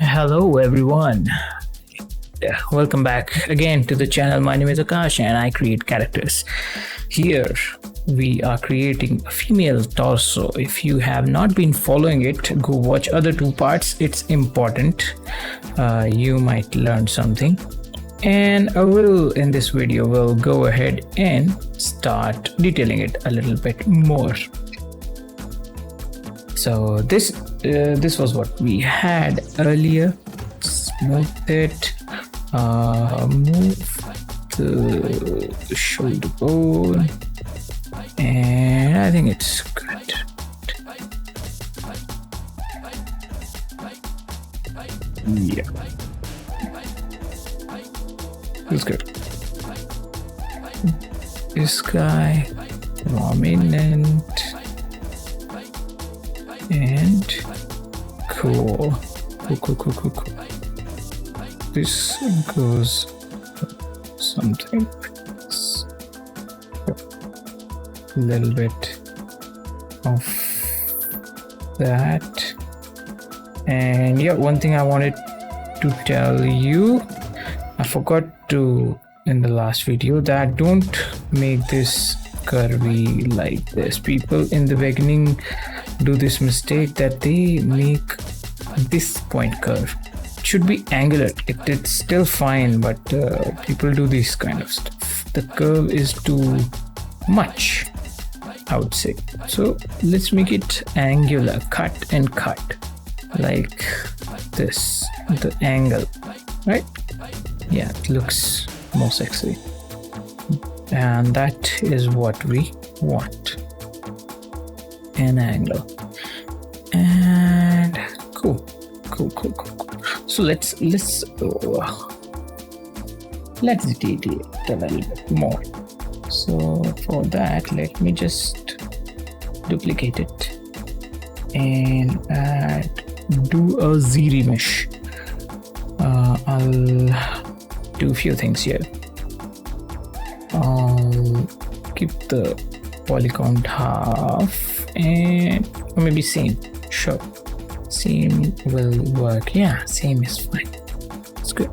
Hello everyone. Welcome back again to the channel. My name is Akash and I create characters. Here we are creating a female torso. If you have not been following it, go watch other two parts. It's important. You might learn something. And I will, in this video, will go ahead and start detailing it a little bit more. So this was what we had earlier. Smooth it, move the shoulder bone, and I think it's good. Yeah, feels good. This guy, prominent. And cool. This goes something like this. A little bit of that. And yeah, one thing I wanted to tell you, I forgot to in the last video, that don't make this curvy like this. People in the beginning do this mistake that they make this point curve. It should be angular. It's still fine, but people do this kind of stuff. The curve is too much, I would say. So let's make it angular. Cut and cut like this, the angle, right? Yeah, it looks more sexy, and that is what we want. An angle. And cool. So let's detail it a little bit more. So for that, let me just duplicate it and do a Z remesh. I'll do a few things here. I'll keep the poly count half, and or maybe same. Sure, same will work. Yeah, same is fine. It's good.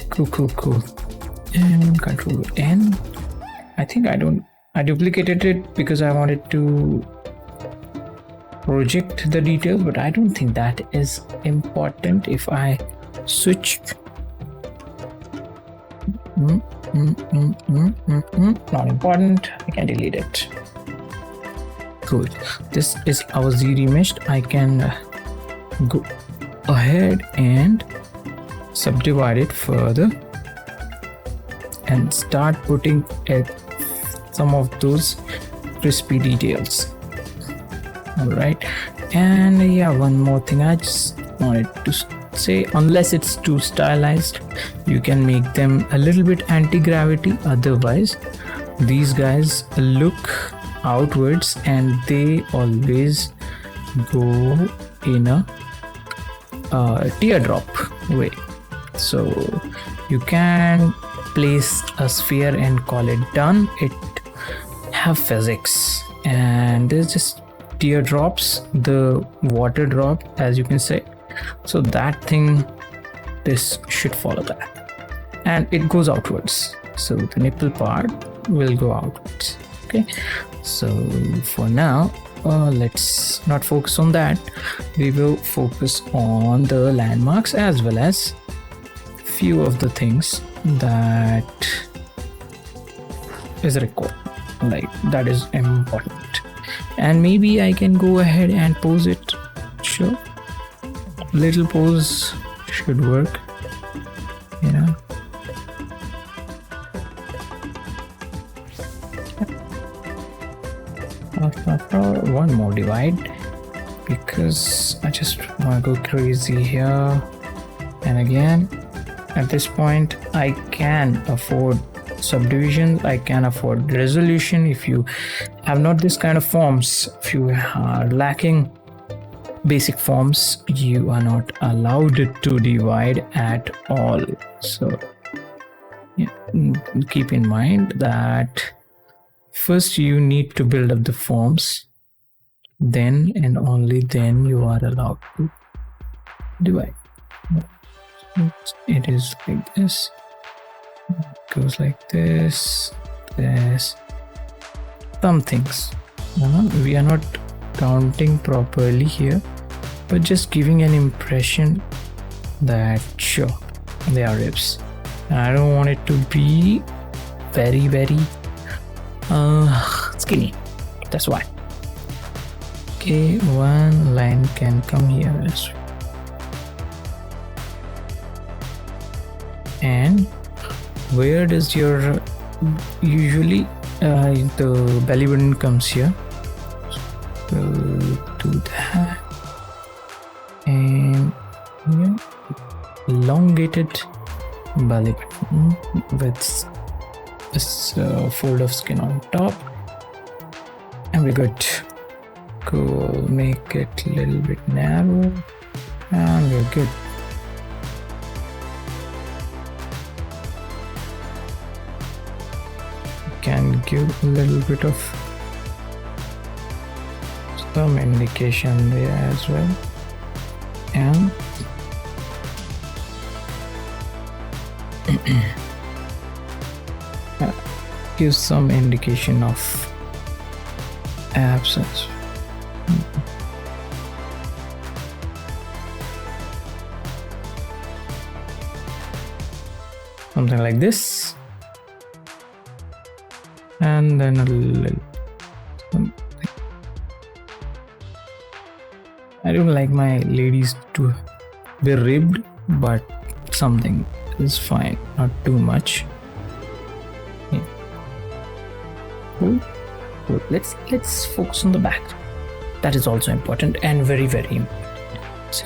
Cool. And Control N. I think I duplicated it because I wanted to project the details, but I don't think that is important. If I switch, not important. I can delete it. Cool. This is our Z remeshed. I can go ahead and subdivide it further and start putting some of those crispy details. All right. And yeah, one more thing I just wanted to say, unless it's too stylized, you can make them a little bit anti-gravity. Otherwise, these guys look outwards and they always go in a teardrop way. So you can place a sphere and call it done. It have physics, and there's just teardrops, the water drop, as you can say. So that thing, this should follow that, and it goes outwards. So the nipple part will go outwards. Okay, so for now, let's not focus on that. We will focus on the landmarks as well as few of the things that is required, like that is important. And maybe I can go ahead and pose it. Sure, little pose should work, you know. One more divide because I just want to go crazy here. And again, at this point, I can afford subdivision, I can afford resolution. If you have not this kind of forms, if you are lacking basic forms, you are not allowed to divide at all. So yeah, keep in mind that first you need to build up the forms, then and only then you are allowed to divide. It is like this. It goes like this. This. Some things. We are not counting properly here, but just giving an impression that sure, they are ribs. And I don't want it to be very, very skinny. That's why. Okay, one line can come here as well. And where does your usually the belly button comes here? So do that, and yeah, elongated belly button with this fold of skin on top, and we're good. Cool. Make it a little bit narrow, and we're good. Can give a little bit of some indication there as well, and give some indication of absence. Something like this. And then a little something. I don't like my ladies to be ribbed, but something is fine, not too much. Yeah. Cool. Cool. Let's focus on the back. That is also important and very, very important.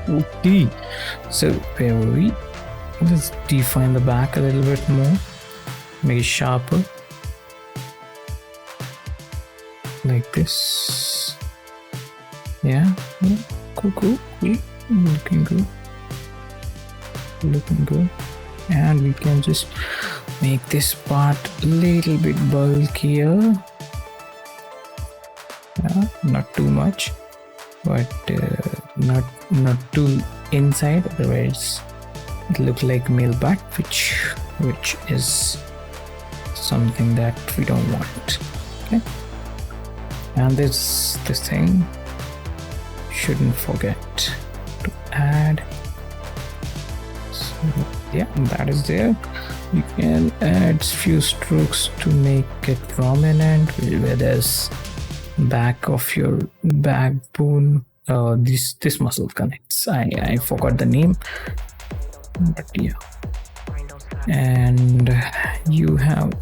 Okay. So where were we? Let's define the back a little bit more. Make it sharper, like this. Yeah. Cool. Looking good. And we can just make this part a little bit bulkier. Yeah, not too much, but not too inside, otherwise it looks like male back, which is something that we don't want. Okay, and this thing shouldn't forget to add. So yeah, that is there. You can add few strokes to make it prominent where there's back of your backbone. This muscle connects. I forgot the name, but yeah. And you have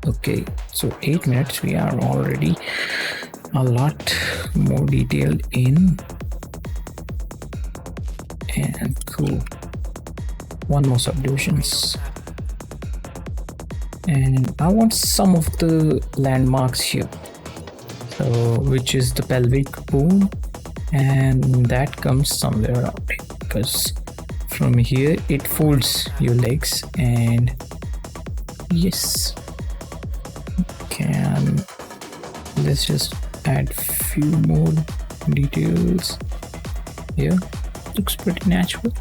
okay, so 8 minutes. We are already a lot more detailed in, and cool. One more subdivisions, and I want some of the landmarks here, so which is the pelvic bone, and that comes somewhere out here, because from here it folds your legs. And yes, let's just add few more details here. Looks pretty natural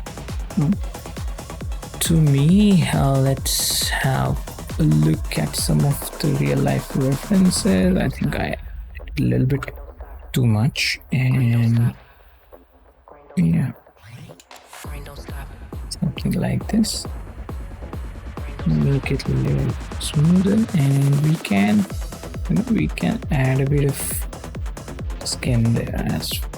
to me. Let's have a look at some of the real life references. I think I added a little bit too much, and yeah, something like this. Make it a little smoother, and we can add a bit of skin there as well.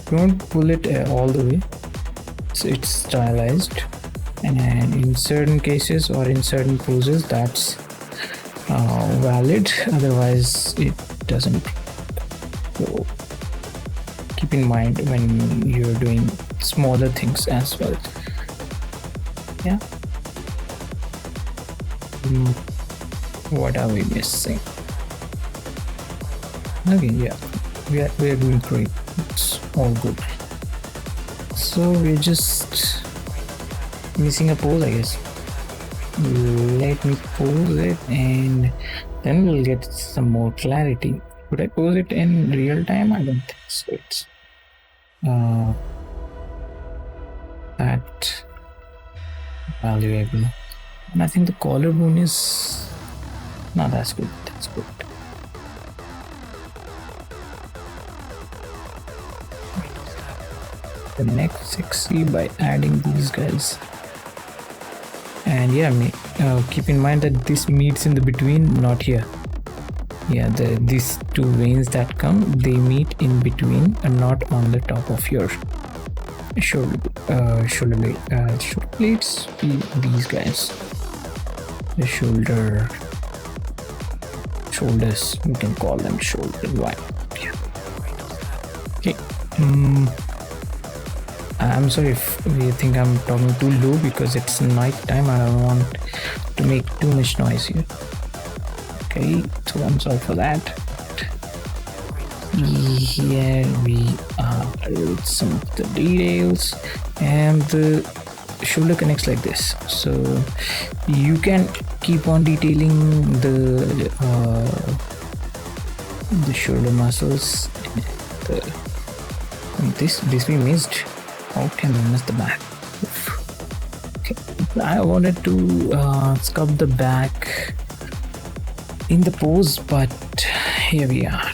Don't pull it all the way, so it's stylized, and in certain cases or in certain poses that's valid, otherwise it doesn't. So keep in mind when you're doing smaller things as well. Yeah. What are we missing? Okay, yeah, we are doing great. It's all good. So we're just missing a pose, I guess. Let me pose it and then we'll get some more clarity. Could I pose it in real time? I don't think so. It's that valuable. And I think the collarbone is... No, that's good. That's good. The neck sexy by adding these guys. And yeah, keep in mind that this meets in the between, not here. Yeah, these two veins that come, they meet in between and not on the top of your shoulder blade. Shoulder blades be these guys. The shoulders, you can call them shoulder. Why? Yeah. Okay. I'm sorry if you think I'm talking too low because it's night time and I don't want to make too much noise here. Okay, so I'm sorry for that. Here we are with some of the details, and the shoulder connects like this. So you can keep on detailing the shoulder muscles. This we missed. How can we miss the back? Okay, I wanted to sculpt the back in the pose, but here we are.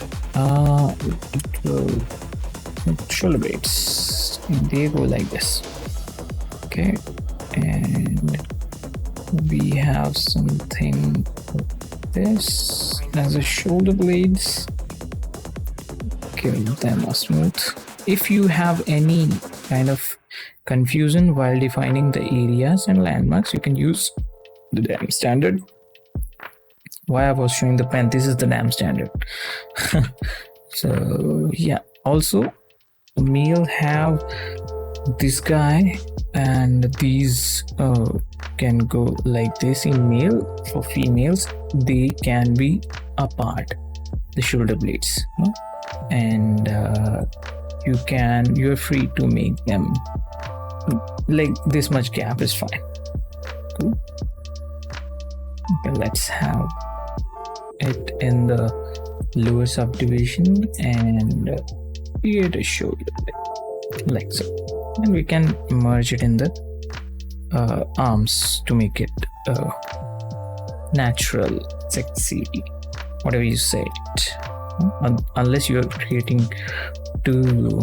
Shoulder blades, they go like this. Okay, and we have something like this as a shoulder blades. Give them a smooth. If you have any kind of confusion while defining the areas and landmarks, you can use the damn standard. Why I was showing the pen, this is the damn standard. So yeah, also male have this guy, and these can go like this in male. For females, they can be apart, the shoulder blades, and you're free to make them like this much gap is fine. Cool. Okay, let's have it in the lower subdivision and create a shoulder like so, and we can merge it in the arms to make it natural, sexy, whatever you say it. Unless you are creating too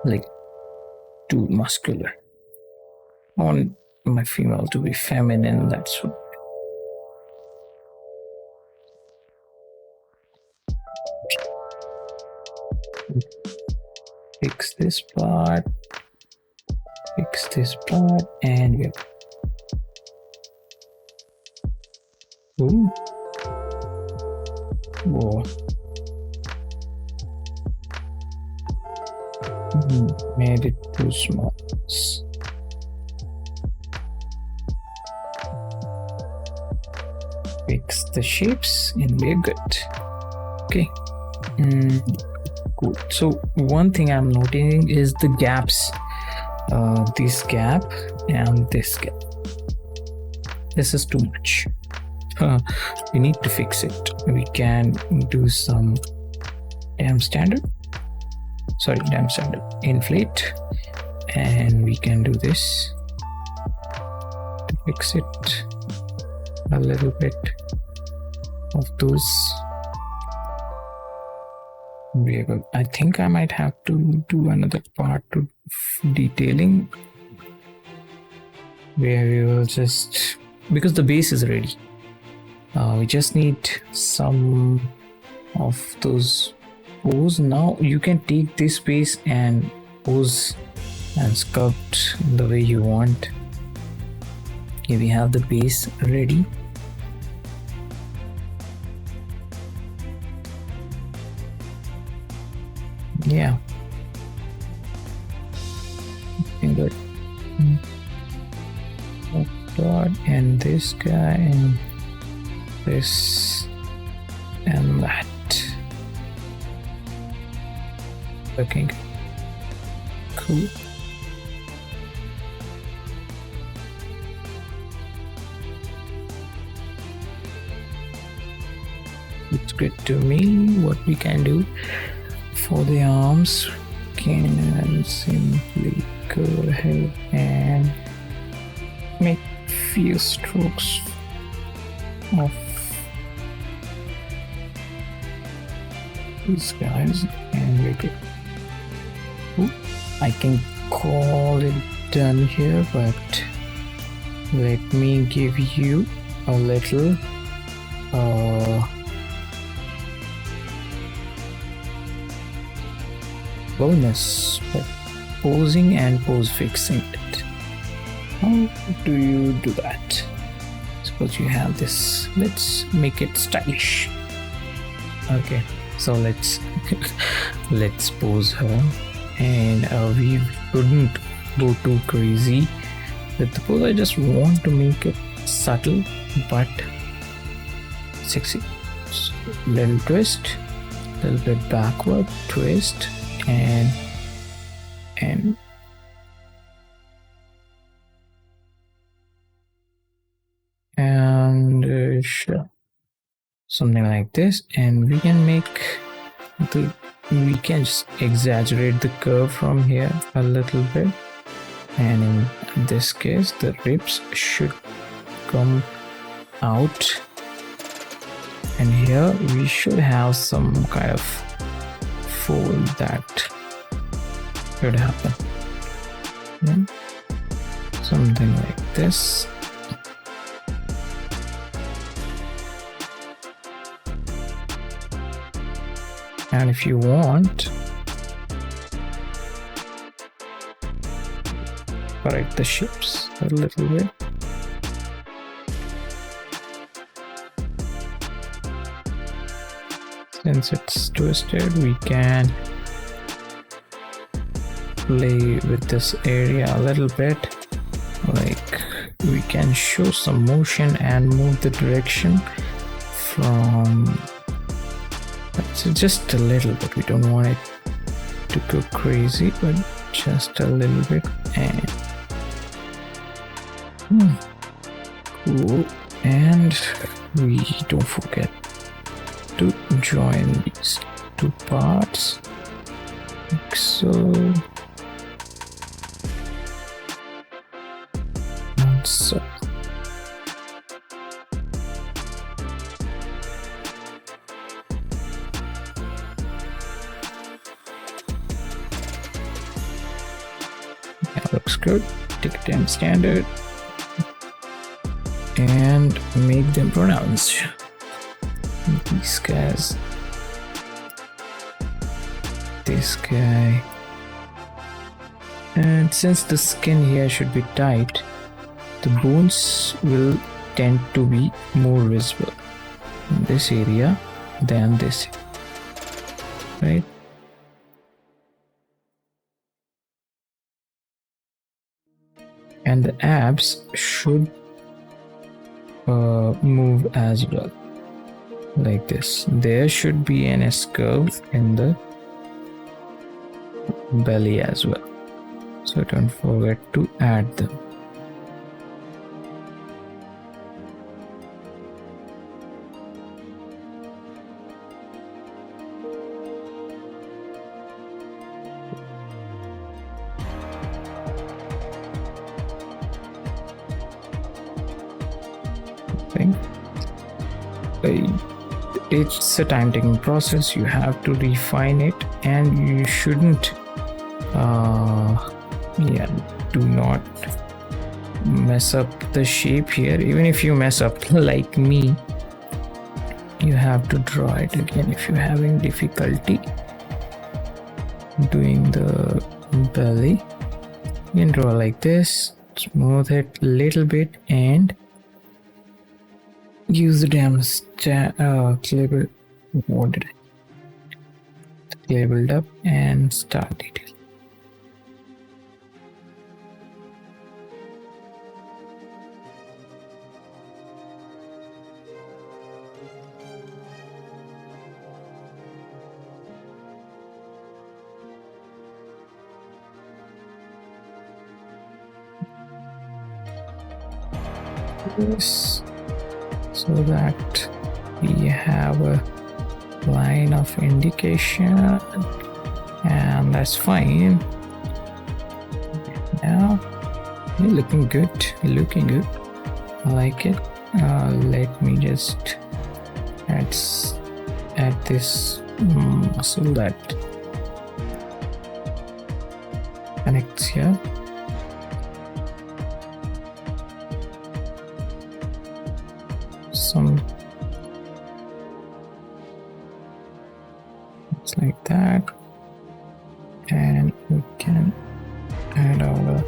like too muscular. I want my female to be feminine, that's what. Fix this part, and we have... Ooh. Whoa. Made it too small. Fix the shapes and we're good. Okay. Cool. So one thing I'm noticing is the gaps. This gap and this gap. This is too much. We need to fix it. We can do some damn standard inflate, and we can do this to fix it a little bit of those. I think I might have to do another part to detailing where we will just, because the base is ready, we just need some of those pose. Now you can take this base and pose and sculpt the way you want. Okay, we have the base ready. Yeah, good. Dot and this guy and this and that. looking cool. It's good to me. What we can do for the arms, can simply go ahead and make few strokes of these guys and make it. Ooh, I can call it done here, but let me give you a little bonus for posing and pose fixing it. How do you do that? Suppose you have this. Let's make it stylish. Okay, so let's let's pose her, and we wouldn't go too crazy with the pose. I just want to make it subtle but sexy. So, little twist, little bit backward twist, and sure, something like this. And we can just exaggerate the curve from here a little bit, and in this case the ribs should come out, and here we should have some kind of fold that should happen. Something like this. And if you want, correct the shapes a little bit. Since it's twisted, we can play with this area a little bit. Like, we can show some motion and move the direction from just a little bit. We don't want it to go crazy, but just a little bit. And cool. And we don't forget to join these two parts like so, and so. That looks good. Take them standard and make them pronounced. These guys, this guy, and since the skin here should be tight, the bones will tend to be more visible in this area than this, right? And the abs should move as well, like this. There should be an S curve in the belly as well, so don't forget to add them. It's a time-taking process. You have to refine it, and you shouldn't do not mess up the shape here. Even if you mess up like me, you have to draw it again if you're having difficulty doing the belly. You can draw like this, smooth it a little bit, and use the damn label. What did I labeled up and start detail. this so that we have a line of indication, and that's fine. Now you're looking good, I like it. Let me just add this muscle that connects here. Some it's like that, and we can add our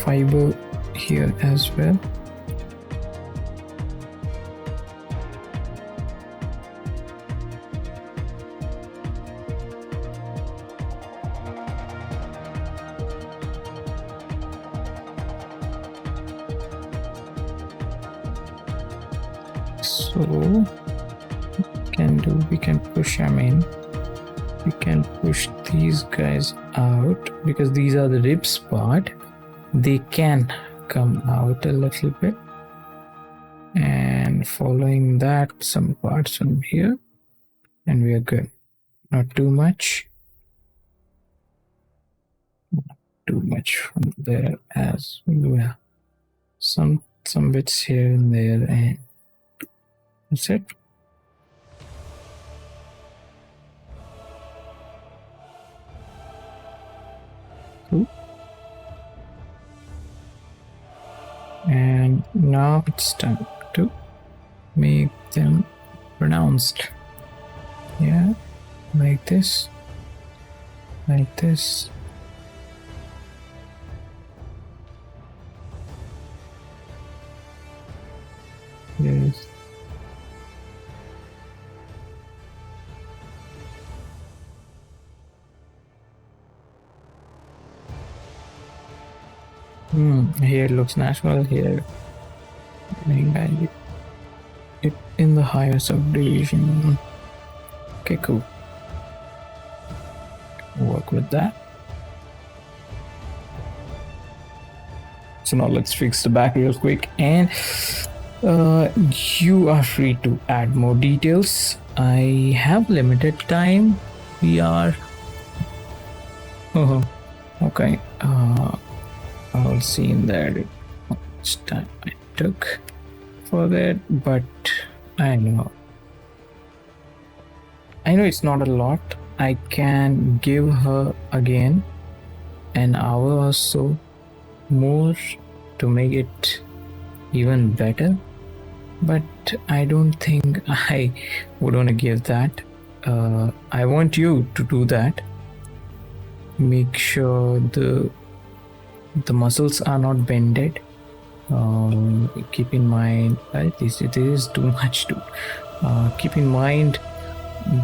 fiber here as well. So we can push them in. We can push these guys out because these are the ribs part. They can come out a little bit, and following that, some parts from here, and we are good. Not too much. Not too much from there as well. Some bits here and there, and that's it. Cool. And now it's time to make them pronounced. Yeah, like this, like this. Yes. Here it looks natural. Here, it in the higher subdivision. Okay, cool. Work with that. So now let's fix the back real quick, and you are free to add more details. I have limited time. We are okay. I'll see in there how much time I took for that, but I know it's not a lot. I can give her again an hour or so more to make it even better, but I don't think I would want to give that. I want you to do that. Make sure the muscles are not bended. Keep in mind, it is too much to keep in mind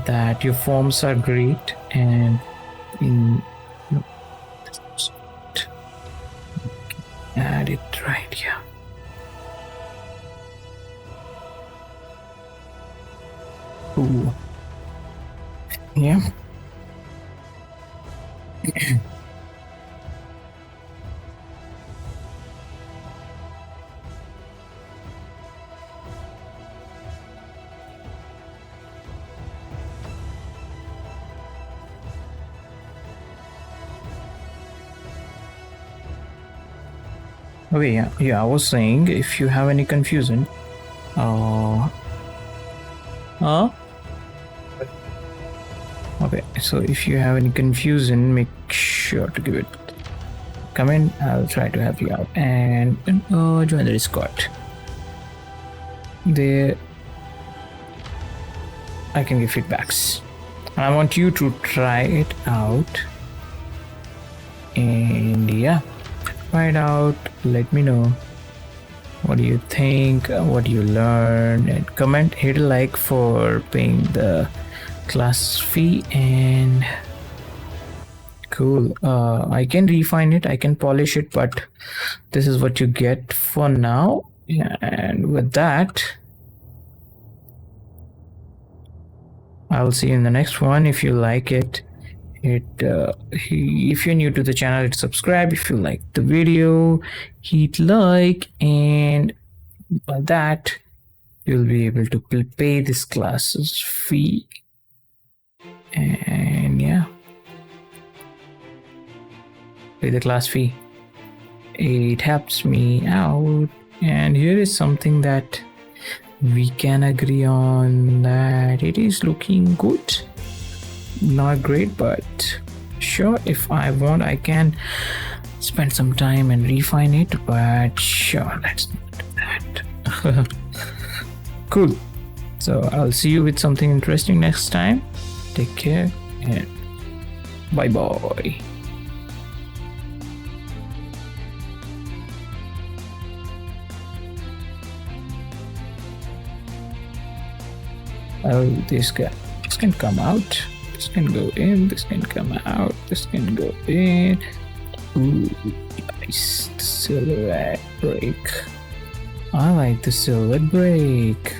that your forms are great, and add it right here. Ooh. Yeah. Okay, yeah, I was saying, if you have any confusion, okay, so if you have any confusion, make sure to give it a comment. I'll try to help you out, and join the Discord. There, I can give feedbacks. I want you to try it out, and yeah, try it out. Let me know what do you think, what you learned, and comment. Hit a like for paying the class fee, and cool. I can refine it, I can polish it, but this is what you get for now. And with that, I'll see you in the next one. If you like it, if you're new to the channel, hit subscribe. If you like the video, hit like, and For that, you'll be able to pay this class's fee. And yeah, pay the class fee. It helps me out. And here is something that we can agree on, that it is looking good. Not great, but sure, if I want, I can spend some time and refine it, but sure, let's not do that. Cool. So I'll see you with something interesting next time. Take care and bye bye. Oh, this can come out. This can go in. This can come out. This can go in. Ooh, nice. The silhouette break. I like the silhouette break.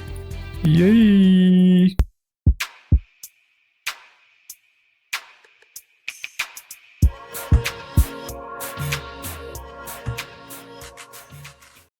Yay!